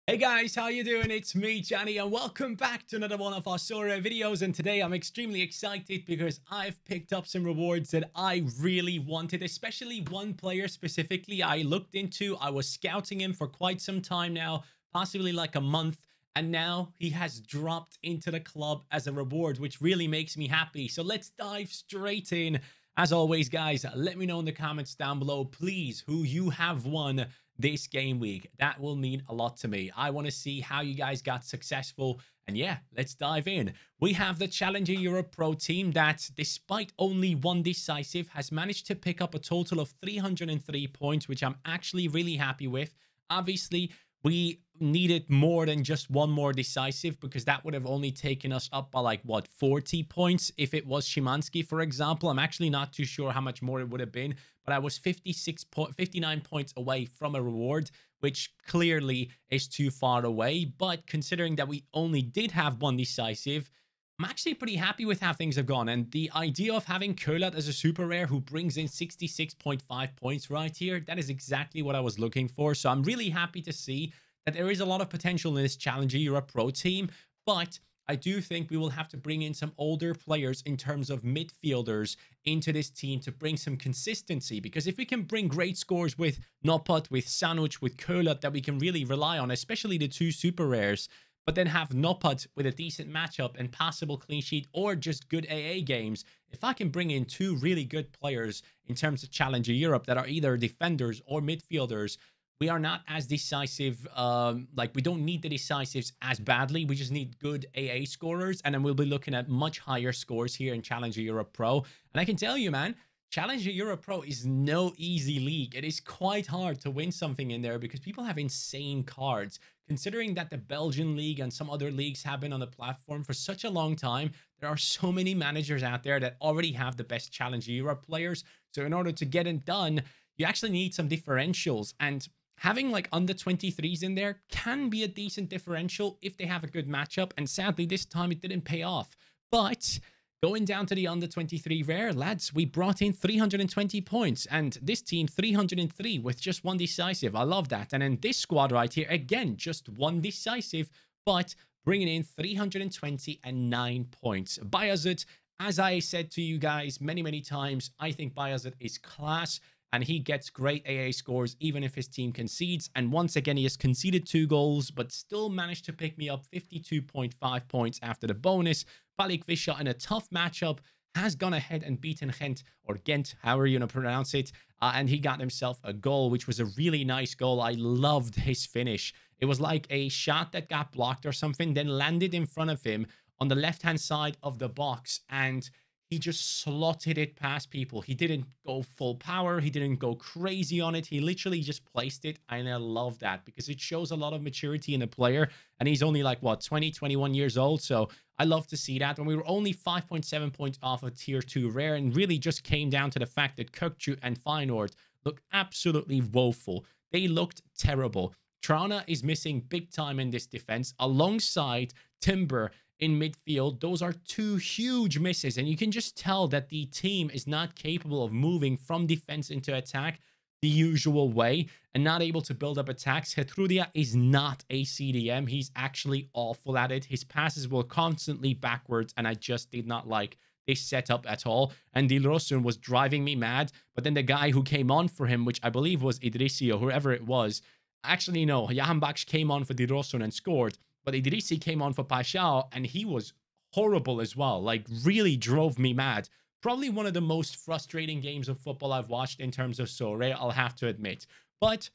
Hey guys, how you doing? It's me, Johnny, and welcome back to another one of our Sorare videos. And today I'm extremely excited because I've picked up some rewards that I really wanted, especially one player specifically I looked into. I was scouting him for quite some time now, possibly like a month, and now he has dropped into the club as a reward, which really makes me happy. So let's dive straight in. As always, guys, let me know in the comments down below, please, who you have won this game week. That will mean a lot to me. I want to see how you guys got successful. And yeah, let's dive in. We have the Challenger Europe Pro team that, despite only one decisive, has managed to pick up a total of 303 points, which I'm actually really happy with. Obviously, we needed more than just one more decisive because that would have only taken us up by like, what, 40 points if it was Szymanski, for example. I'm actually not too sure how much more it would have been, but I was 59 points away from a reward, which clearly is too far away. But considering that we only did have one decisive, I'm actually pretty happy with how things have gone. And the idea of having Curlat as a super rare who brings in 66.5 points right here, that is exactly what I was looking for. So I'm really happy to see that there is a lot of potential in this Challenger Europe Pro team. But I do think we will have to bring in some older players in terms of midfielders into this team to bring some consistency. Because if we can bring great scores with Noppert, with Sanuc, with Curlat that we can really rely on, especially the two super rares, but then have Noppert with a decent matchup and possible clean sheet or just good AA games. If I can bring in two really good players in terms of Challenger Europe that are either defenders or midfielders, we are not as decisive. We don't need the decisives as badly. We just need good AA scorers, and then we'll be looking at much higher scores here in Challenger Europe Pro. And I can tell you, man, Challenger Europe Pro is no easy league. It is quite hard to win something in there because people have insane cards. Considering that the Belgian league and some other leagues have been on the platform for such a long time, there are so many managers out there that already have the best Challenger Europe players. So in order to get it done, you actually need some differentials, and having like under 23s in there can be a decent differential if they have a good matchup. And sadly, this time it didn't pay off. But going down to the under 23 rare, lads, we brought in 320 points, and this team 303 with just one decisive. I love that. And then this squad right here, again, just one decisive, but bringing in 329 points. Bayazet, as I said to you guys many times, I think Bayazet is class, and he gets great AA scores even if his team concedes. And once again, he has conceded 2 goals, but still managed to pick me up 52.5 points after the bonus. Balik Visha, in a tough matchup, has gone ahead and beaten Gent, or Ghent, however you want to pronounce it. And he got himself a goal, which was a really nice goal. I loved his finish. It was like a shot that got blocked or something, then landed in front of him on the left-hand side of the box, and he just slotted it past people. He didn't go full power. He didn't go crazy on it. He literally just placed it. And I love that because it shows a lot of maturity in a player. And he's only like, what, 20, 21 years old. So I love to see that. And we were only 5.7 points off of tier 2 rare, and really just came down to the fact that Kökçü and Feyenoord look absolutely woeful. They looked terrible. Trana is missing big time in this defense alongside Timber in midfield. Those are 2 huge misses, and you can just tell that the team is not capable of moving from defense into attack the usual way and not able to build up attacks. Hetrudia is not a CDM. He's actually awful at it. His passes were constantly backwards, and I just did not like this setup at all. And Dilrosun was driving me mad, but then the guy who came on for him, which I believe was Idrissi or whoever it was, actually no, Jahan Baksh came on for Dilrosun and scored. But Idrissi came on for Paixão, and he was horrible as well. Like, really drove me mad. Probably one of the most frustrating games of football I've watched in terms of Sorare, I'll have to admit. But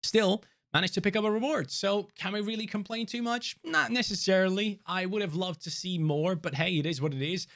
still, managed to pick up a reward. So, can we really complain too much? Not necessarily. I would have loved to see more, but hey, it is what it is.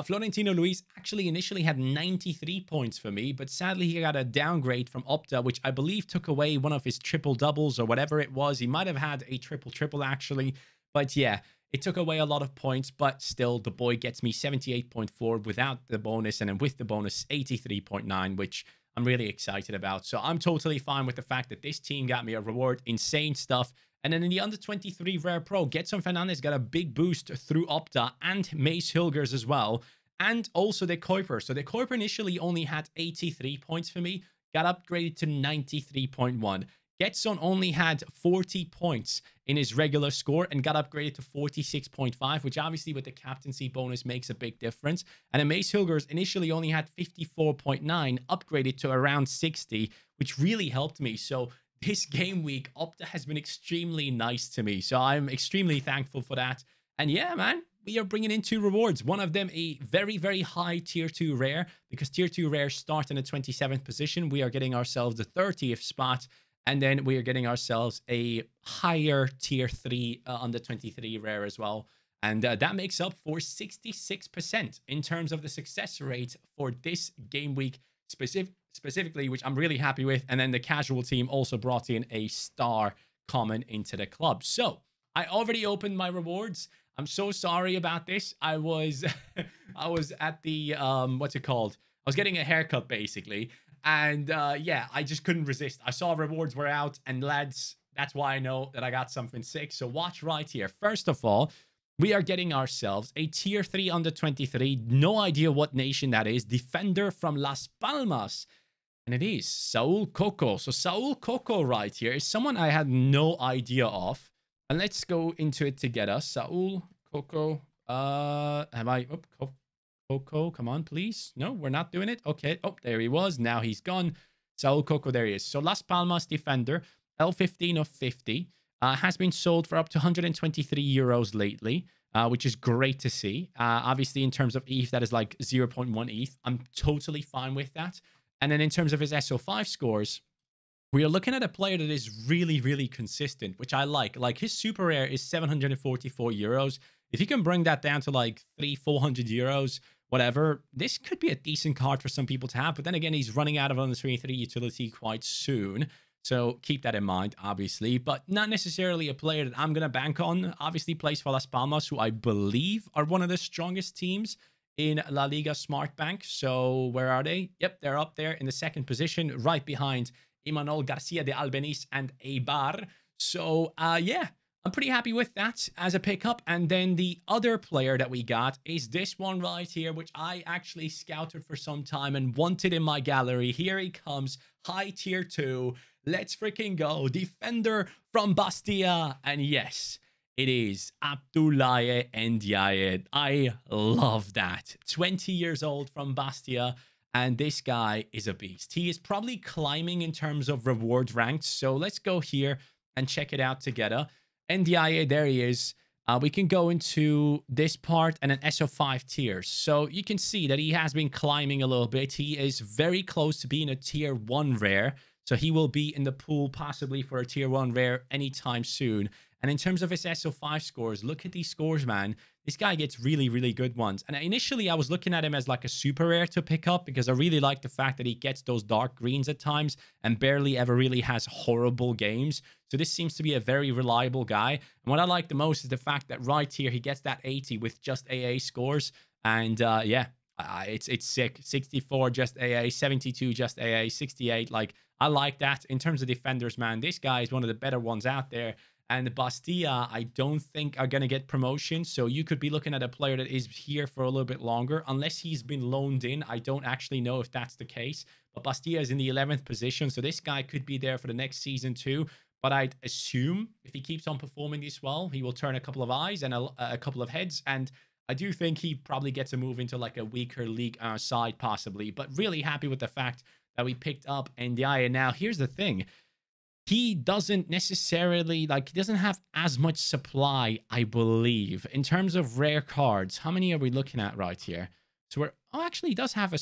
Florentino Luis actually initially had 93 points for me, but sadly he got a downgrade from Opta, which I believe took away one of his triple doubles or whatever it was. He might have had a triple actually, but yeah, it took away a lot of points. But still, the boy gets me 78.4 without the bonus, and then with the bonus 83.9, which I'm really excited about. So I'm totally fine with the fact that this team got me a reward. Insane stuff. And then in the under 23 rare pro, Getson Fernandez got a big boost through Opta and Mace Hilgers as well. And also the Kuiper. So the Kuiper initially only had 83 points for me, got upgraded to 93.1. Getson only had 40 points in his regular score and got upgraded to 46.5, which obviously with the captaincy bonus makes a big difference. And Amaze Hilgers initially only had 54.9, upgraded to around 60, which really helped me. So this game week, Opta has been extremely nice to me. So I'm extremely thankful for that. And yeah, man, we are bringing in 2 rewards. One of them a very, very high tier 2 rare, because tier 2 rares start in the 27th position. We are getting ourselves the 30th spot. And then we are getting ourselves a higher tier 3 on the 23 rare as well. And that makes up for 66% in terms of the success rate for this game week specifically, which I'm really happy with. And then the casual team also brought in a star common into the club. So I already opened my rewards. I'm so sorry about this. I was I was at the what's it called? I was getting a haircut basically. And yeah, I just couldn't resist. I saw rewards were out, and lads, that's why I know that I got something sick. So watch right here. First of all, we are getting ourselves a tier 3 under 23. No idea what nation that is. Defender from Las Palmas. And it is Saul Coco. So Saul Coco right here is someone I had no idea of. And let's go into it together. Saul Coco. Am I... Oh, Coco, come on, please. No, we're not doing it. Okay. Oh, there he was. Now he's gone. Saul Coco, there he is. So Las Palmas defender, L15 of 50, has been sold for up to 123 euros lately, which is great to see. Obviously, in terms of ETH, that is like 0.1 ETH. I'm totally fine with that. And then in terms of his SO5 scores, we are looking at a player that is really, really consistent, which I like. Like his super rare is 744 euros. If you can bring that down to like 300-400 euros, whatever, this could be a decent card for some people to have. But then again, he's running out of under 23 utility quite soon. So keep that in mind, obviously. But not necessarily a player that I'm going to bank on. Obviously plays for Las Palmas, who I believe are one of the strongest teams in La Liga Smart Bank. So where are they? Yep, they're up there in the 2nd position, right behind Imanol Garcia de Albeniz and Eibar. So, yeah, I'm pretty happy with that as a pickup. And then the other player that we got is this one right here, which I actually scouted for some time and wanted in my gallery. Here he comes, high tier 2. Let's freaking go. Defender from Bastia. And yes, it is Abdoulaye Ndiaye. I love that. 20 years old from Bastia. And this guy is a beast. He is probably climbing in terms of reward ranks. So let's go here and check it out together. Ndiaye, there he is. We can go into this part and an SO5 tiers. So you can see that he has been climbing a little bit. He is very close to being a tier 1 rare. So he will be in the pool possibly for a tier 1 rare anytime soon. And in terms of his SO5 scores, look at these scores, man. This guy gets really, really good ones. And initially, I was looking at him as like a super rare to pick up because I really like the fact that he gets those dark greens at times and barely ever really has horrible games. So this seems to be a very reliable guy. And what I like the most is the fact that right here, he gets that 80 with just AA scores. And yeah, it's sick. 64 just AA, 72 just AA, 68. Like, I like that. In terms of defenders, man, this guy is one of the better ones out there. And Bastia, I don't think are going to get promotion. So you could be looking at a player that is here for a little bit longer. Unless he's been loaned in. I don't actually know if that's the case. But Bastia is in the 11th position. So this guy could be there for the next season too. But I'd assume if he keeps on performing this well, he will turn a couple of eyes and a couple of heads. And I do think he probably gets a move into like a weaker league side possibly. But really happy with the fact that we picked up Ndiaye. Now, here's the thing. He doesn't necessarily, like, he doesn't have as much supply, I believe. In terms of rare cards, how many are we looking at right here? So we're, oh, actually, he does have a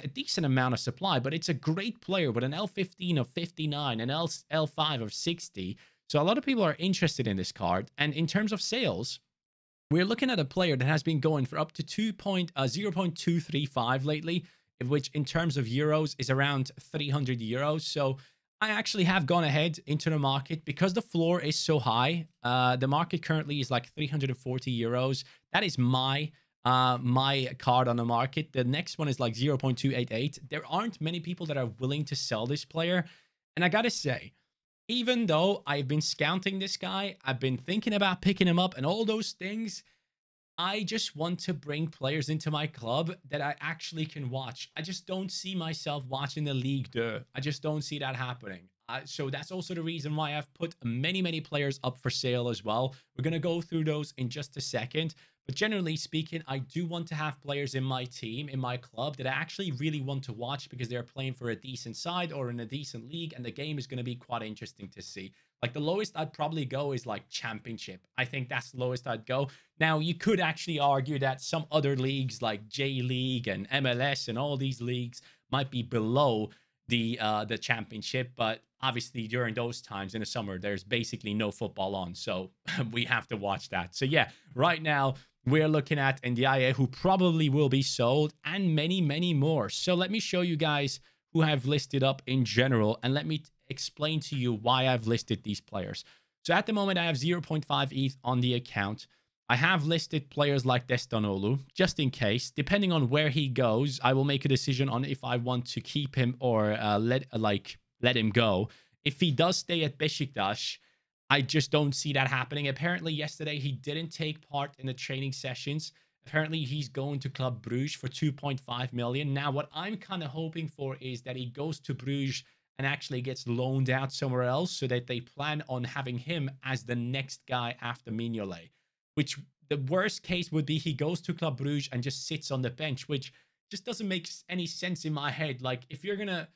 decent amount of supply, but it's a great player with an L15 of 59, an L5 of 60. So a lot of people are interested in this card. And in terms of sales, we're looking at a player that has been going for up to 0.235 lately, which in terms of euros is around 300 euros. So I actually have gone ahead into the market because the floor is so high. The market currently is like 340 euros. That is my card on the market. The next one is like 0.288. There aren't many people that are willing to sell this player. And I gotta say, even though I've been scouting this guy, I've been thinking about picking him up and all those things, I just want to bring players into my club that I actually can watch. I just don't see myself watching the Ligue 2. I just don't see that happening. So that's also the reason why I've put many players up for sale as well. We're going to go through those in just a second. But generally speaking, I do want to have players in my team, in my club, that I actually really want to watch because they're playing for a decent side or in a decent league, and the game is going to be quite interesting to see. Like, the lowest I'd probably go is like championship. I think that's the lowest I'd go. Now, you could actually argue that some other leagues like J League and MLS and all these leagues might be below the championship, but obviously during those times in the summer, there's basically no football on, so we have to watch that. So yeah, right now we're looking at Ndiaye, who probably will be sold, and many more. So let me show you guys who I've listed up in general, and let me explain to you why I've listed these players. So at the moment, I have 0.5 ETH on the account. I have listed players like Destanolu, just in case. Depending on where he goes, I will make a decision on if I want to keep him or let him go. If he does stay at Besiktas, I just don't see that happening. Apparently, yesterday, he didn't take part in the training sessions. Apparently, he's going to Club Bruges for 2.5 million. Now, what I'm kind of hoping for is that he goes to Bruges and actually gets loaned out somewhere else so that they plan on having him as the next guy after Mignolet. Which the worst case would be he goes to Club Bruges and just sits on the bench, which just doesn't make any sense in my head. Like, if you're gonna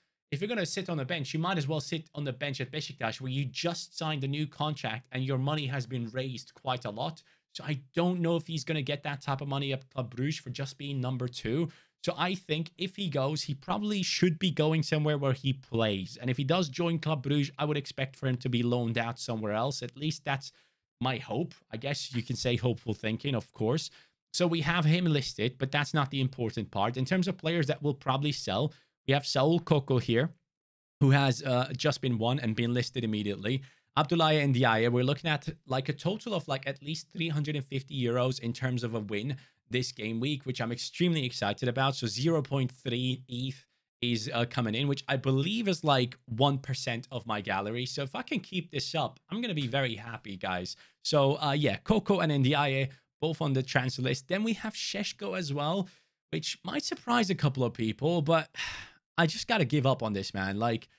sit on the bench, you might as well sit on the bench at Besiktas, where you just signed a new contract and your money has been raised quite a lot. So I don't know if he's gonna get that type of money at Club Bruges for just being number 2. So I think if he goes, he probably should be going somewhere where he plays. And if he does join Club Bruges, I would expect for him to be loaned out somewhere else. At least that's my hope. I guess you can say hopeful thinking, of course. So we have him listed, but that's not the important part. In terms of players that will probably sell, we have Saul Coco here, who has just been won and been listed immediately. Abdoulaye Ndiaye, we're looking at like a total of like at least 350 euros in terms of a win this game week, which I'm extremely excited about. So 0.3 ETH is coming in, which I believe is like 1% of my gallery. So if I can keep this up, I'm going to be very happy, guys. So yeah, Coco and Ndiaye both on the transfer list. Then we have Šeško as well, which might surprise a couple of people, but I just got to give up on this, man. Like,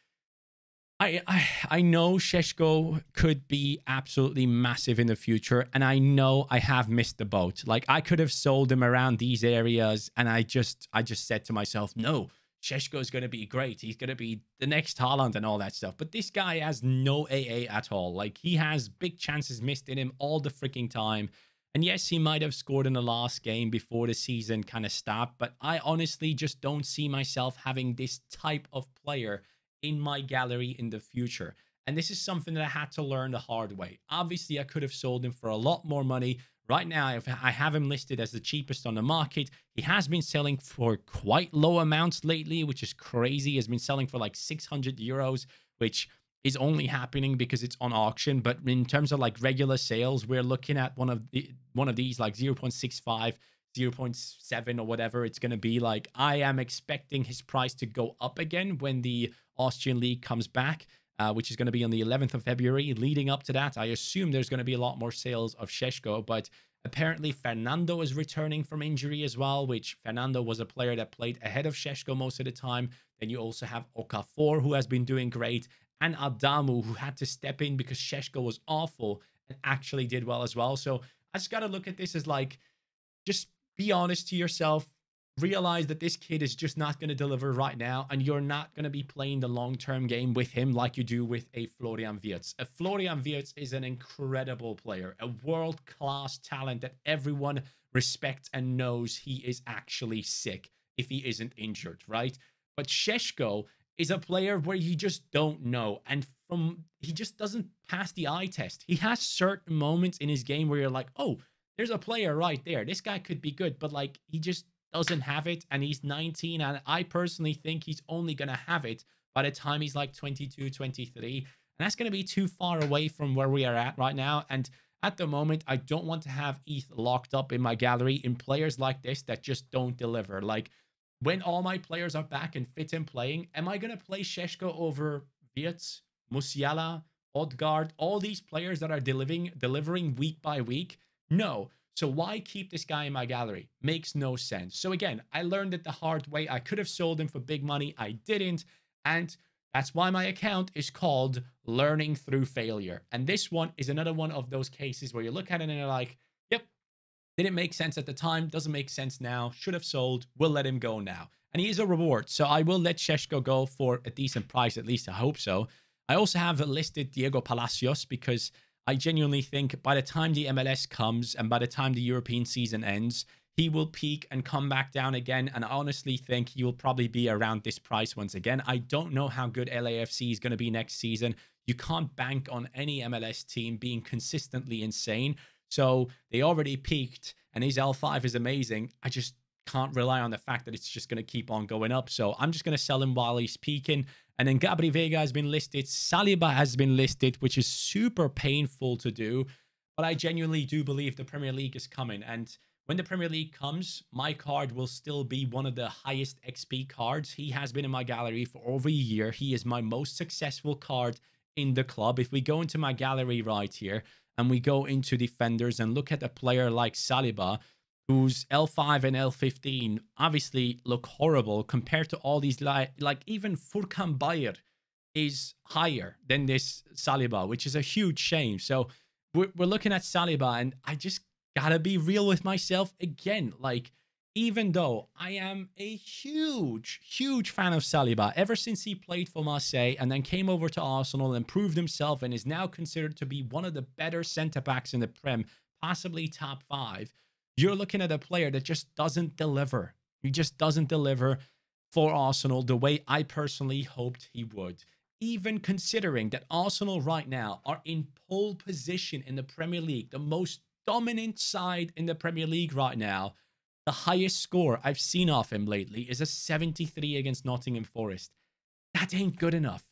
I know Šeško could be absolutely massive in the future, and I know I have missed the boat. Like, I could have sold him around these areas, and I just said to myself, no, Šeško is going to be great. He's going to be the next Haaland and all that stuff. But this guy has no AA at all. Like, he has big chances missed in him all the freaking time. And yes, he might have scored in the last game before the season kind of stopped, but I honestly just don't see myself having this type of player in my gallery in the future. And this is something that I had to learn the hard way. Obviously, I could have sold him for a lot more money. Right now, I have him listed as the cheapest on the market. He has been selling for quite low amounts lately, which is crazy. He has been selling for like 600 euros, which is only happening because it's on auction. But in terms of like regular sales, we're looking at one of these like 0.65, 0.7 or whatever it's going to be. Like, I am expecting his price to go up again when the Austrian League comes back, which is going to be on the 11th of February. Leading up to that, I assume there's going to be a lot more sales of Šeško, but apparently Fernando is returning from injury as well, which Fernando was a player that played ahead of Šeško most of the time. Then you also have Okafor, who has been doing great, and Adamu, who had to step in because Šeško was awful and actually did well as well. So I just got to look at this as like, just be honest to yourself. Realize that this kid is just not going to deliver right now, and you're not going to be playing the long-term game with him like you do with a Florian Wirtz. A Florian Wirtz is an incredible player, a world-class talent that everyone respects and knows he is actually sick if he isn't injured, right? But Šeško is a player where you just don't know, and he just doesn't pass the eye test. He has certain moments in his game where you're like, oh, there's a player right there. This guy could be good, but like, he just doesn't have it, and he's 19, and I personally think he's only going to have it by the time he's like 22, 23, and that's going to be too far away from where we are at right now. And at the moment, I don't want to have ETH locked up in my gallery in players like this that just don't deliver. Like, when all my players are back and fit and playing, am I going to play Šeško over Wirtz, Musiala, Odegaard, all these players that are delivering week by week? No. So why keep this guy in my gallery? Makes no sense. So again, I learned it the hard way. I could have sold him for big money. I didn't. And That's why my account is called Learning Through Failure. And this one is another one of those cases where you look at it and you're like, yep, didn't make sense at the time, doesn't make sense now, should have sold, we'll let him go now. And he is a reward, so I will let Šeško go for a decent price, at least I hope so. I also have listed Diego Palacios because I genuinely think by the time the MLS comes and by the time the European season ends, he will peak and come back down again. And I honestly think he will probably be around this price once again. I don't know how good LAFC is going to be next season. You can't bank on any MLS team being consistently insane. So they already peaked and his L5 is amazing. I just can't rely on the fact that it's just going to keep on going up. So I'm just going to sell him while he's peaking. And then Gabri Vega has been listed. Saliba has been listed, which is super painful to do. But I genuinely do believe the Premier League is coming. And when the Premier League comes, my card will still be one of the highest XP cards. He has been in my gallery for over a year. He is my most successful card in the club. If we go into my gallery right here and we go into defenders and look at a player like Saliba, whose L5 and L15 obviously look horrible compared to all these, like even Furkan Bayer is higher than this Saliba, which is a huge shame. So we're looking at Saliba, and I just gotta be real with myself again. Like, even though I am a huge fan of Saliba, ever since he played for Marseille and then came over to Arsenal and proved himself and is now considered to be one of the better centre-backs in the Prem, possibly top 5, you're looking at a player that just doesn't deliver. He just doesn't deliver for Arsenal the way I personally hoped he would. Even considering that Arsenal right now are in pole position in the Premier League, the most dominant side in the Premier League right now, the highest score I've seen off him lately is a 73 against Nottingham Forest. That ain't good enough.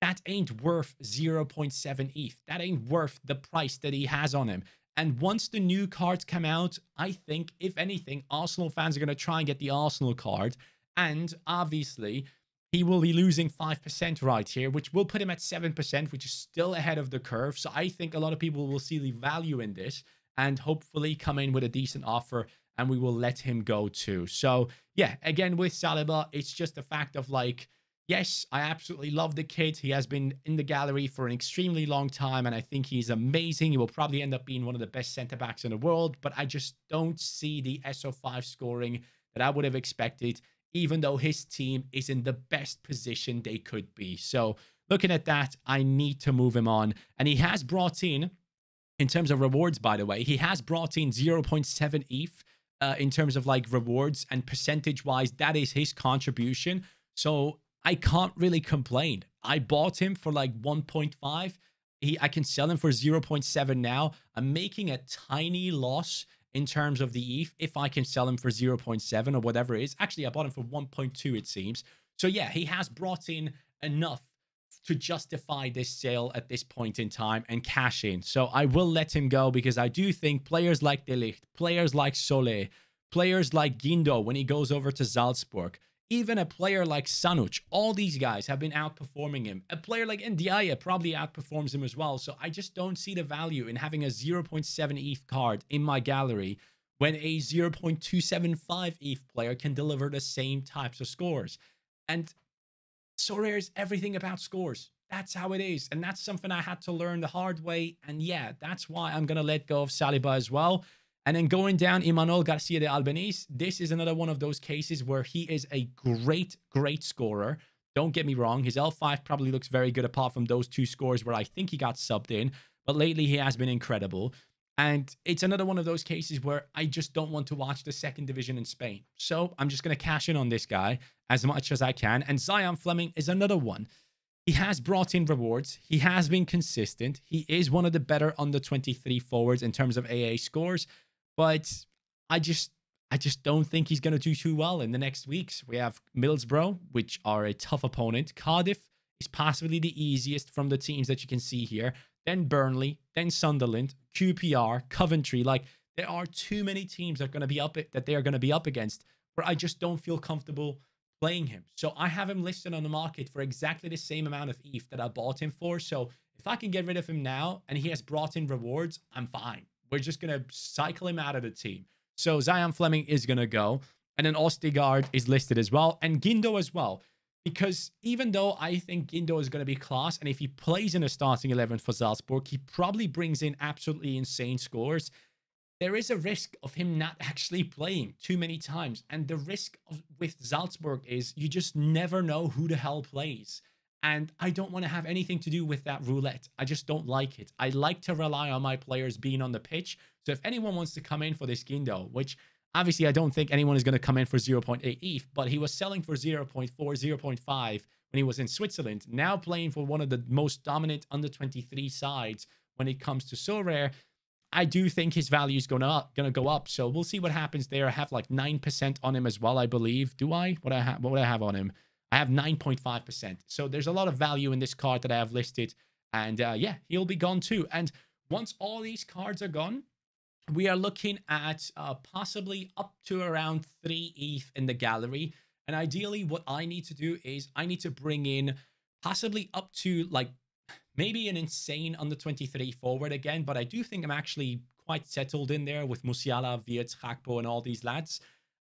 That ain't worth 0.7 ETH. That ain't worth the price that he has on him. And once the new cards come out, I think, if anything, Arsenal fans are going to try and get the Arsenal card. And obviously, he will be losing 5% right here, which will put him at 7%, which is still ahead of the curve. So I think a lot of people will see the value in this and hopefully come in with a decent offer, and we will let him go too. So yeah, again, with Saliba, it's just a fact of like, yes, I absolutely love the kid. He has been in the gallery for an extremely long time, and I think he's amazing. He will probably end up being one of the best centre-backs in the world, but I just don't see the SO5 scoring that I would have expected, even though his team is in the best position they could be. So looking at that, I need to move him on. And he has brought in terms of rewards, by the way, he has brought in 0.7 ETH in terms of like rewards, and percentage-wise, that is his contribution. So I can't really complain. I bought him for like 1.5. I can sell him for 0.7 now. I'm making a tiny loss in terms of the ETH if I can sell him for 0.7 or whatever it is. Actually, I bought him for 1.2, it seems. So yeah, he has brought in enough to justify this sale at this point in time and cash in. So I will let him go because I do think players like De Ligt, players like Solé, players like Guindo when he goes over to Salzburg, even a player like Sanuc, all these guys have been outperforming him. A player like Ndiaye probably outperforms him as well. So I just don't see the value in having a 0.7 ETH card in my gallery when a 0.275 ETH player can deliver the same types of scores. And Sorare is everything about scores. That's how it is. And that's something I had to learn the hard way. And yeah, that's why I'm going to let go of Saliba as well. And then going down, Imanol Garcia de Albanese. This is another one of those cases where he is a great scorer. Don't get me wrong. His L5 probably looks very good apart from those 2 scores where I think he got subbed in. But lately he has been incredible. And it's another one of those cases where I just don't want to watch the 2nd division in Spain. So I'm just going to cash in on this guy as much as I can. And Zion Fleming is another one. He has brought in rewards. He has been consistent. He is one of the better under 23 forwards in terms of AA scores. But I just don't think he's going to do too well in the next weeks. We have Middlesbrough, which are a tough opponent. Cardiff is possibly the easiest from the teams that you can see here. Then Burnley, then Sunderland, QPR, Coventry. Like, there are too many teams that are going to be up against where I just don't feel comfortable playing him. So I have him listed on the market for exactly the same amount of ETH that I bought him for. So if I can get rid of him now and he has brought in rewards, I'm fine. We're just going to cycle him out of the team. So Zion Fleming is going to go. And then Ostigard is listed as well. And Guindo as well. because even though I think Guindo is going to be class, and if he plays in a starting 11 for Salzburg, he probably brings in absolutely insane scores. There is a risk of him not actually playing too many times. And the risk with Salzburg is you just never know who the hell plays. And I don't want to have anything to do with that roulette. I just don't like it. I like to rely on my players being on the pitch. So if anyone wants to come in for this Guindo, which obviously I don't think anyone is going to come in for 0.8 ETH, but he was selling for 0.4, 0.5 when he was in Switzerland, now playing for one of the most dominant under 23 sides when it comes to Sorare. I do think his value is gonna go up. So we'll see what happens there. I have like 9% on him as well, I believe. Do I? What would I have on him? I have 9.5%. So there's a lot of value in this card that I have listed. And yeah, he'll be gone too. And once all these cards are gone, we are looking at possibly up to around 3 ETH in the gallery. And ideally, what I need to do is I need to bring in possibly up to like maybe an insane under 23 forward again, but I do think I'm actually quite settled in there with Musiala, Wirtz, Gakpo, and all these lads.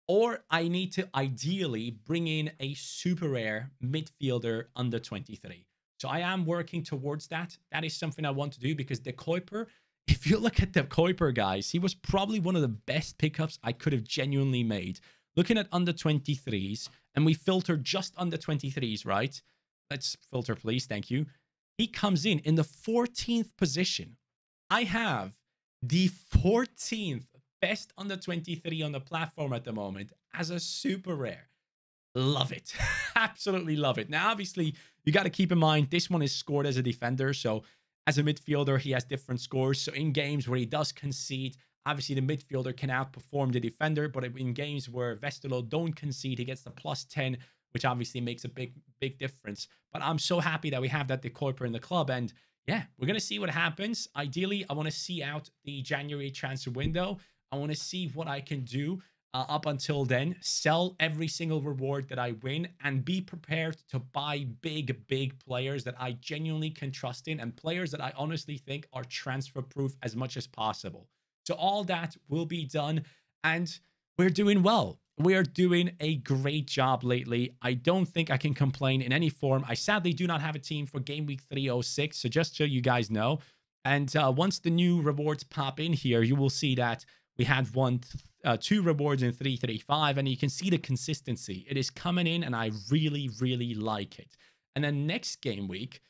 Or I need to ideally bring in a super rare midfielder under 23. So I am working towards that. That is something I want to do because the Kuiper, if you look at the Kuiper, guys, he was probably one of the best pickups I could have genuinely made. Looking at under 23s, and we filtered just under 23s, right? Let's filter, please. Thank you. He comes in the 14th position. I have the 14th best under 23 on the platform at the moment as a super rare. Love it. Absolutely love it. Now, obviously, you got to keep in mind, this one is scored as a defender. So as a midfielder, he has different scores. So in games where he does concede, obviously the midfielder can outperform the defender. But in games where Westerlo don't concede, he gets the +10, which obviously makes a big difference. But I'm so happy that we have that Kuiper in the club. And yeah, we're going to see what happens. Ideally, I want to see out the January transfer window. I want to see what I can do up until then. Sell every single reward that I win and be prepared to buy big players that I genuinely can trust in and players that I honestly think are transfer proof as much as possible. So all that will be done and we're doing well. We are doing a great job lately. I don't think I can complain in any form. I sadly do not have a team for game week 306. So just so you guys know. And once the new rewards pop in here, you will see that we had two rewards in 335, and you can see the consistency. It is coming in, and I really like it. And then next game week,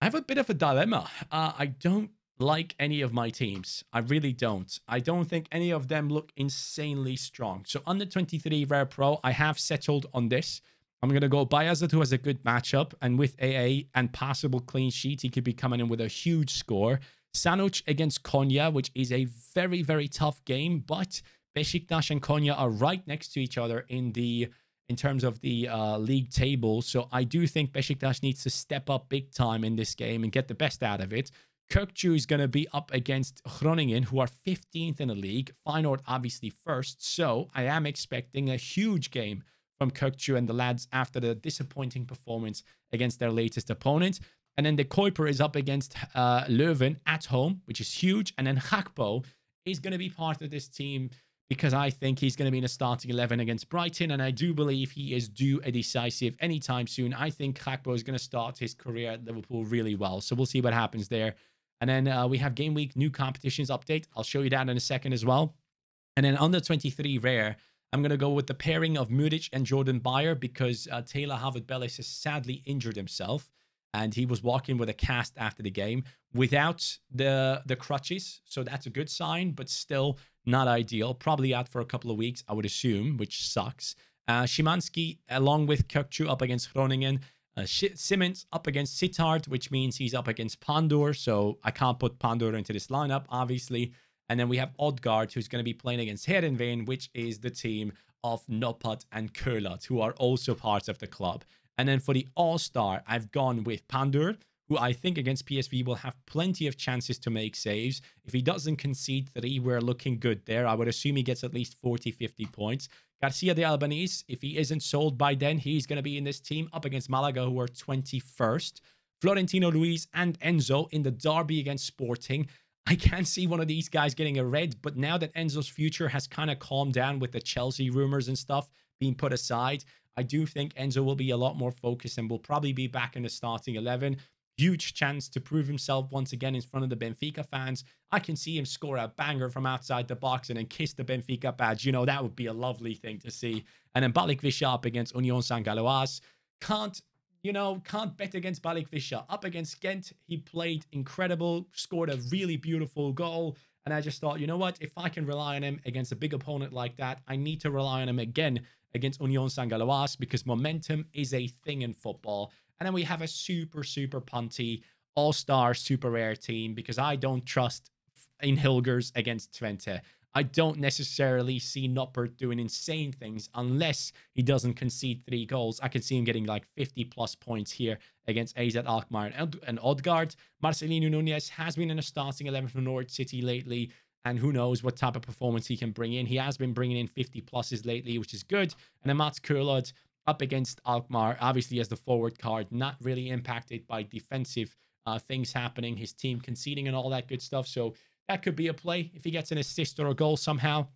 I have a bit of a dilemma. I don't like any of my teams. I really don't. I don't think any of them look insanely strong. So under 23 Rare Pro, I have settled on this. I'm going to go Bayazet, who has a good matchup, and with AA and possible clean sheet, he could be coming in with a huge score. Sanuc against Konya, which is a very tough game, but Beşiktaş and Konya are right next to each other in terms of the league table. So I do think Beşiktaş needs to step up big time in this game and get the best out of it. Kökçü is going to be up against Groningen, who are 15th in the league. Feyenoord obviously first. So I am expecting a huge game from Kökçü and the lads after the disappointing performance against their latest opponent. And then the Kuiper is up against Leuven at home, which is huge. And then Gakpo is going to be part of this team because I think he's going to be in a starting 11 against Brighton. And I do believe he is due a decisive anytime soon. I think Gakpo is going to start his career at Liverpool really well. So we'll see what happens there. And then we have Game Week new competitions update. I'll show you that in a second as well. And then under 23 Rare, I'm going to go with the pairing of Muric and Jordan Bayer because Taylor Harvard-Bellis has sadly injured himself. And he was walking with a cast after the game without the crutches. So that's a good sign, but still not ideal. Probably out for a couple of weeks, I would assume, which sucks. Szymanski, along with Kökçü, up against Groningen. Simmons up against Sittard, which means he's up against Pandur. So I can't put Pandur into this lineup, obviously. And then we have Odgaard, who's going to be playing against Heerenveen, which is the team of Noppert and Köhler, who are also parts of the club. And then for the All-Star, I've gone with Pandur, who I think against PSV will have plenty of chances to make saves. If he doesn't concede 3, we're looking good there. I would assume he gets at least 40, 50 points. Garcia de Albanese, if he isn't sold by then, he's going to be in this team up against Malaga, who are 21st. Florentino Luis and Enzo in the derby against Sporting. I can't see one of these guys getting a red, but now that Enzo's future has kind of calmed down with the Chelsea rumors and stuff being put aside, I do think Enzo will be a lot more focused and will probably be back in the starting 11. Huge chance to prove himself once again in front of the Benfica fans. I can see him score a banger from outside the box and then kiss the Benfica badge. You know, that would be a lovely thing to see. And then Balikwisha up against Union Saint-Galois. Can't bet against Balikwisha. Up against Ghent, he played incredible, scored a really beautiful goal. And I just thought, you know what? If I can rely on him against a big opponent like that, I need to rely on him again against Union Saint-Galois because momentum is a thing in football. And then we have a super, super punty, all-star, super rare team because I don't trust in Hilgers against Twente. I don't necessarily see Noppert doing insane things unless he doesn't concede 3 goals. I can see him getting like 50-plus points here against AZ Alkmaar and Odgaard. Marcelino Nunez has been in a starting 11 for Norwich City lately, and who knows what type of performance he can bring in. He has been bringing in 50-pluses lately, which is good. And then Mats Kurlod up against Alkmaar, obviously as the forward card, not really impacted by defensive things happening, his team conceding and all that good stuff. So that could be a play if he gets an assist or a goal somehow.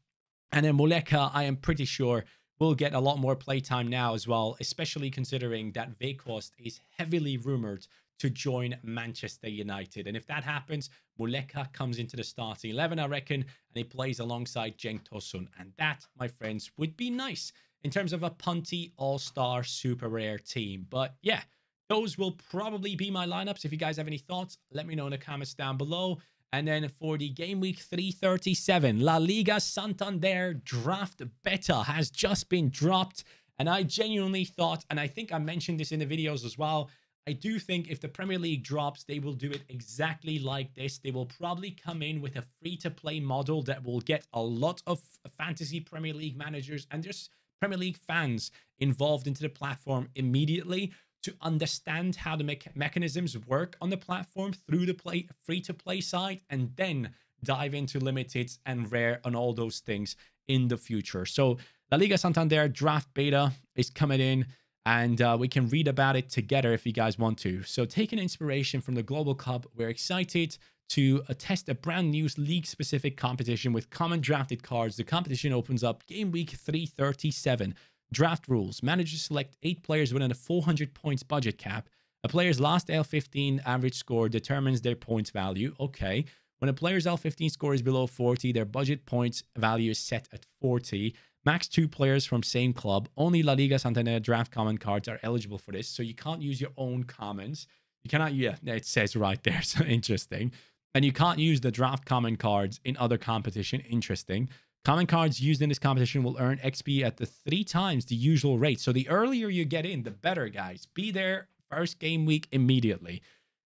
And then Muleka, I am pretty sure, will get a lot more playtime now as well, especially considering that Weghorst is heavily rumored to join Manchester United. And if that happens, Muleka comes into the starting 11, I reckon, and he plays alongside Cenk Tosun. And that, my friends, would be nice in terms of a punty all-star super rare team. But yeah, those will probably be my lineups. If you guys have any thoughts, let me know in the comments down below. And then for the game week 337, La Liga Santander draft beta has just been dropped. And I genuinely thought, and I think I mentioned this in the videos as well, I do think if the Premier League drops, they will do it exactly like this. They will probably come in with a free-to-play model that will get a lot of fantasy Premier League managers and just Premier League fans involved into the platform immediately to understand how the mechanisms work on the platform through the free-to-play side, and then dive into limited and rare and all those things in the future. So La Liga Santander draft beta is coming in, and we can read about it together if you guys want to. So taking inspiration from the Global Cup, we're excited to test a brand new league-specific competition with common drafted cards. The competition opens up game week 337. Draft rules. Managers select 8 players within a 400 points budget cap. A player's last L15 average score determines their points value. Okay. When a player's L15 score is below 40, their budget points value is set at 40. Max 2 players from same club. Only La Liga Santander draft common cards are eligible for this, so you can't use your own commons. You cannot, yeah, it says right there, so interesting. And you can't use the draft common cards in other competition. Interesting. Common cards used in this competition will earn XP at the 3 times the usual rate. So the earlier you get in, the better, guys. Be there first game week immediately.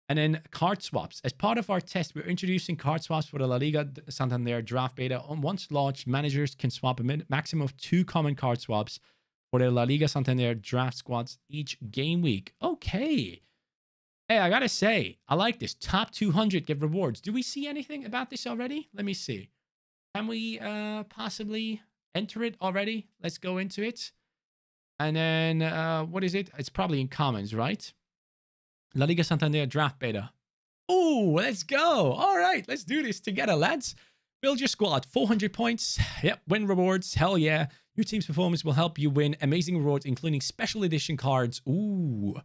And then card swaps. As part of our test, we're introducing card swaps for the La Liga Santander draft beta. Once launched, managers can swap a maximum of 2 common card swaps for the La Liga Santander draft squads each game week. Okay. Hey, I gotta say, I like this. Top 200 get rewards. Do we see anything about this already? Let me see. Can we possibly enter it already? Let's go into it. And then, what is it? It's probably in commons, right? La Liga Santander draft beta. Oh, let's go. All right, let's do this together, lads. Build your squad. 400 points. Yep, win rewards. Hell yeah. Your team's performance will help you win amazing rewards, including special edition cards. Ooh,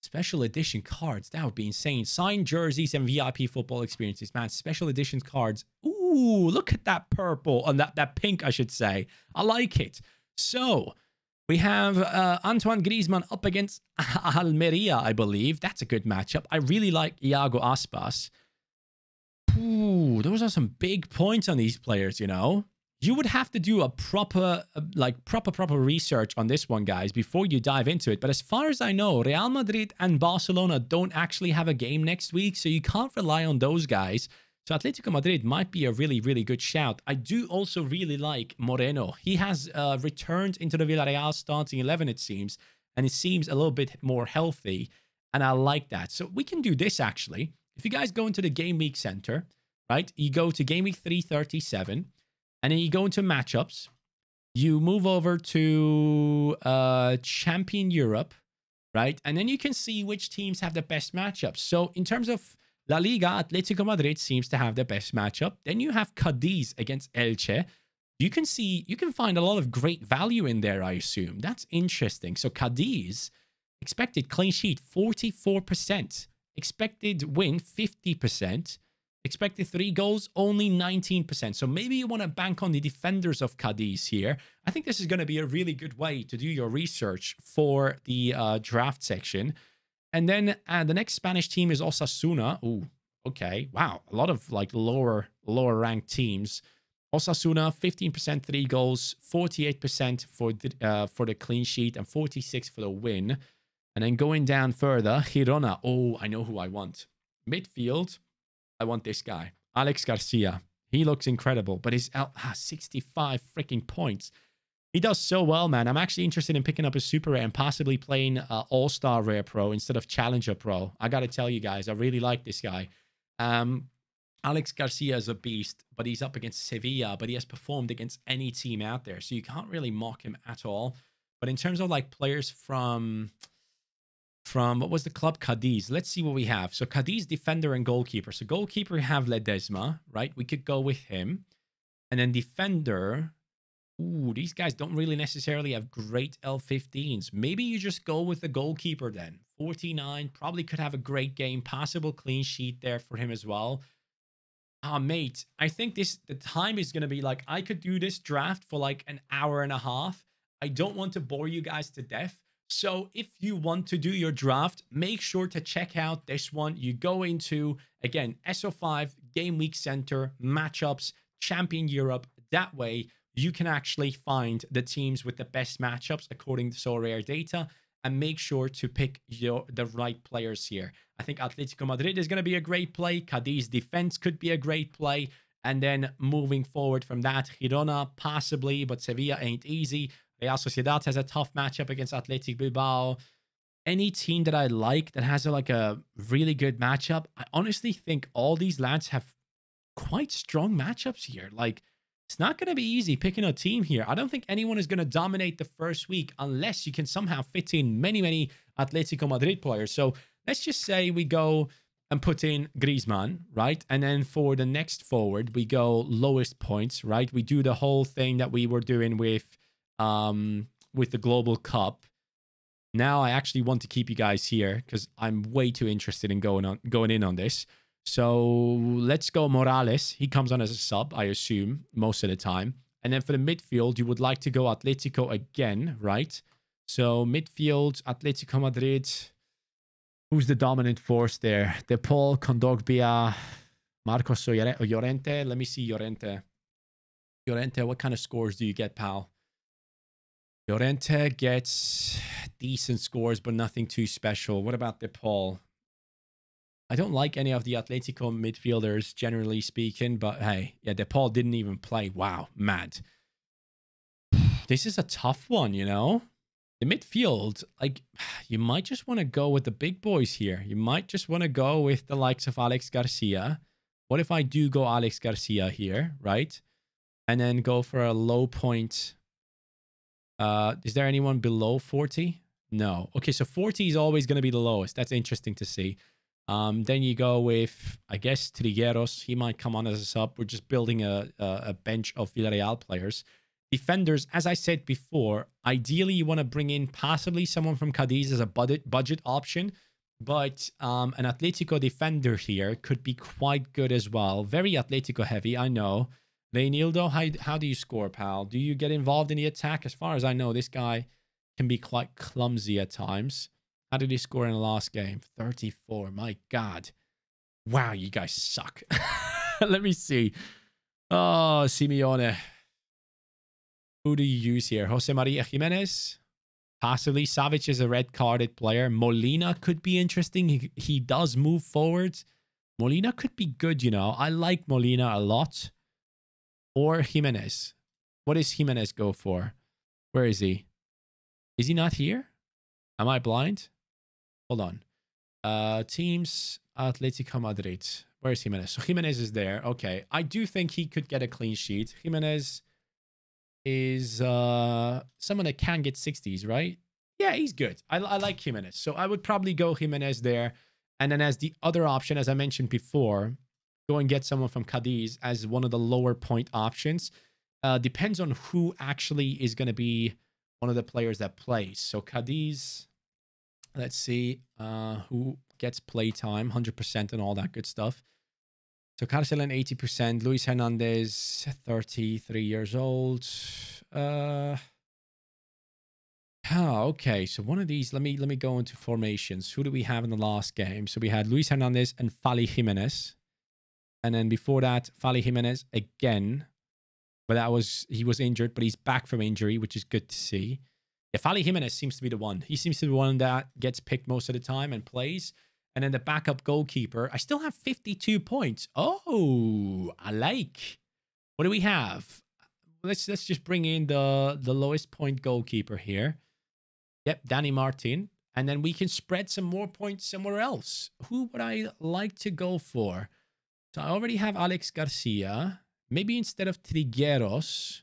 special edition cards. That would be insane. Signed jerseys and VIP football experiences, man. Special edition cards. Ooh, look at that purple. And that pink, I should say. I like it. So we have Antoine Griezmann up against Almeria, I believe. That's a good matchup. I really like Iago Aspas. Ooh, those are some big points on these players, you know. You would have to do a proper research on this one, guys, before you dive into it. But as far as I know, Real Madrid and Barcelona don't actually have a game next week, so you can't rely on those guys. So Atletico Madrid might be a really, really good shout. I do also really like Moreno. He has returned into the Villarreal starting 11, it seems, and it seems a little bit more healthy, and I like that. So we can do this, actually. If you guys go into the Game Week Center, right, you go to Game Week 337, and then you go into matchups. You move over to Champion Europe, right? And then you can see which teams have the best matchups. So in terms of La Liga, Atletico Madrid seems to have the best matchup. Then you have Cadiz against Elche. You can see, you can find a lot of great value in there, I assume. That's interesting. So Cadiz, expected clean sheet, 44%. Expected win, 50%. Expected 3 goals, only 19%. So maybe you want to bank on the defenders of Cadiz here. I think this is going to be a really good way to do your research for the draft section. And then the next Spanish team is Osasuna. Ooh, okay. Wow. A lot of like lower ranked teams. Osasuna, 15% 3 goals, 48% for the clean sheet, and 46% for the win. And then going down further, Girona. Oh, I know who I want. Midfield, I want this guy, Alex Garcia. He looks incredible, but he's out 65 freaking points. He does so well, man. I'm actually interested in picking up a Super Rare and possibly playing All-Star Rare Pro instead of Challenger Pro. I got to tell you guys, I really like this guy. Alex Garcia is a beast, but he's up against Sevilla, but he has performed against any team out there, so you can't really mock him at all. But in terms of like players from what was the club? Cadiz. Let's see what we have. So Cadiz, defender and goalkeeper. So goalkeeper, we have Ledesma, right? We could go with him. And then defender, ooh, these guys don't really necessarily have great L15s. Maybe you just go with the goalkeeper then. 49, probably could have a great game. Possible clean sheet there for him as well. Mate, I think the time is going to be like, I could do this draft for like an hour and a half. I don't want to bore you guys to death. So if you want to do your draft, make sure to check out this one. You go into, again, SO5, Game Week Center, matchups, Champion Europe. That way, you can actually find the teams with the best matchups according to Sorare data, and make sure to pick the right players here. I think Atletico Madrid is going to be a great play. Cadiz defense could be a great play. And then moving forward from that, Girona possibly, but Sevilla ain't easy. Real Sociedad has a tough matchup against Athletic Bilbao. Any team that I like that has a really good matchup, I honestly think all these lads have quite strong matchups here. Like, it's not going to be easy picking a team here. I don't think anyone is going to dominate the first week unless you can somehow fit in many Atletico Madrid players. So let's just say we go and put in Griezmann, right? And then for the next forward, we go lowest points, right? We do the whole thing that we were doing with the Global Cup. Now I actually want to keep you guys here because I'm way too interested in going in on this. So let's go Morales. He comes on as a sub, I assume, most of the time. And then for the midfield, you would like to go Atletico again, right? So midfield, Atletico Madrid. Who's the dominant force there? De Paul, Kondogbia, Marcos Llorente. Let me see Llorente. Llorente, what kind of scores do you get, pal? Llorente gets decent scores, but nothing too special. What about De Paul? I don't like any of the Atletico midfielders, generally speaking, but hey, yeah, De Paul didn't even play. Wow, mad. This is a tough one, you know? The midfield, like, you might just want to go with the big boys here. You might just want to go with the likes of Alex Garcia. What if I do go Alex Garcia here, right? And then go for a low point. Is there anyone below 40? No. Okay, so 40 is always going to be the lowest. That's interesting to see. Then you go with, I guess, Trigueros. He might come on as a sub. We're just building a bench of Villarreal players. Defenders, as I said before, ideally you want to bring in possibly someone from Cadiz as a budget option. But an Atletico defender here could be quite good as well. Very Atletico heavy, I know. Reinildo, how do you score, pal? Do you get involved in the attack? As far as I know, this guy can be quite clumsy at times. How did he score in the last game? 34. My God. Wow, you guys suck. Let me see. Oh, Simeone. Who do you use here? Jose Maria Jimenez? Possibly. Savic is a red-carded player. Molina could be interesting. He does move forward. Molina could be good, you know. I like Molina a lot. Or Jimenez. What does Jimenez go for? Where is he? Is he not here? Am I blind? Hold on. Teams, Atletico Madrid. Where's Jimenez? So Jimenez is there. Okay. I do think he could get a clean sheet. Jimenez is someone that can get 60s, right? Yeah, he's good. I like Jimenez. So I would probably go Jimenez there. And then as the other option, as I mentioned before, go and get someone from Cadiz as one of the lower point options. Depends on who actually is going to be one of the players that plays. So Cadiz, let's see who gets play time, 100% and all that good stuff. So Carcelen 80%, Luis Hernandez 33 years old. Okay. So one of these, let me go into formations. Who do we have in the last game? So we had Luis Hernandez and Fali Jimenez. And then before that, Fali Jimenez again. But he was injured, but he's back from injury, which is good to see. Yeah, Fali Jimenez seems to be the one. He seems to be the one that gets picked most of the time and plays. And then the backup goalkeeper, I still have 52 points. Oh, I like. What do we have? Let's just bring in the lowest point goalkeeper here. Yep, Danny Martin. And then we can spread some more points somewhere else. Who would I like to go for? So I already have Alex Garcia. Maybe instead of Trigueros,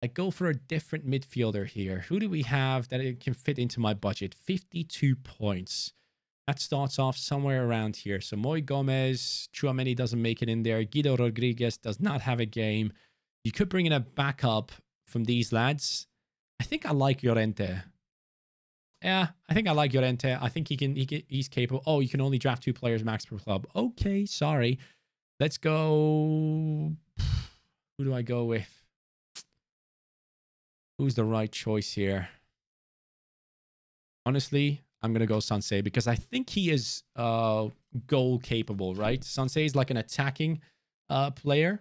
I go for a different midfielder here. Who do we have that it can fit into my budget? 52 points. That starts off somewhere around here. So Moy Gomez, Chouameni doesn't make it in there. Guido Rodriguez does not have a game. You could bring in a backup from these lads. I think I like Llorente. Yeah, I think I like Llorente. I think he's capable. Oh, you can only draft 2 players max per club. Okay, sorry. Let's go. Who do I go with? Who's the right choice here? Honestly, I'm going to go Sansei because I think he is goal capable, right? Sansei is like an attacking player.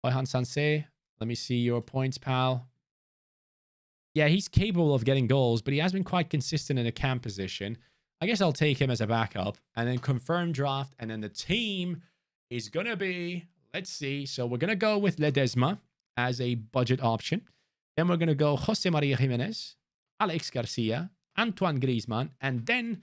Oihan Sansei, let me see your points, pal. Yeah, he's capable of getting goals, but he has been quite consistent in a cam position. I guess I'll take him as a backup and then confirm draft. And then the team is going to be, let's see. So we're going to go with Ledesma as a budget option. Then we're going to go Jose Maria Jimenez, Alex Garcia, Antoine Griezmann, and then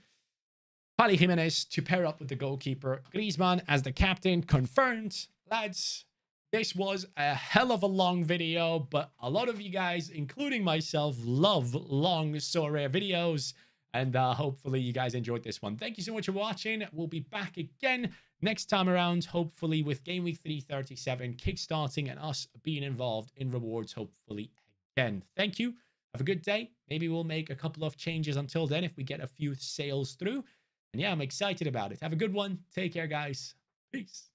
Fali Jimenez to pair up with the goalkeeper. Griezmann as the captain, confirmed. Lads, this was a hell of a long video, but a lot of you guys, including myself, love long Sorare videos. And hopefully you guys enjoyed this one. Thank you so much for watching. We'll be back again next time around, hopefully with Game Week 337 kickstarting and us being involved in rewards, hopefully again. Thank you. Have a good day. Maybe we'll make a couple of changes until then if we get a few sales through. And yeah, I'm excited about it. Have a good one. Take care, guys. Peace.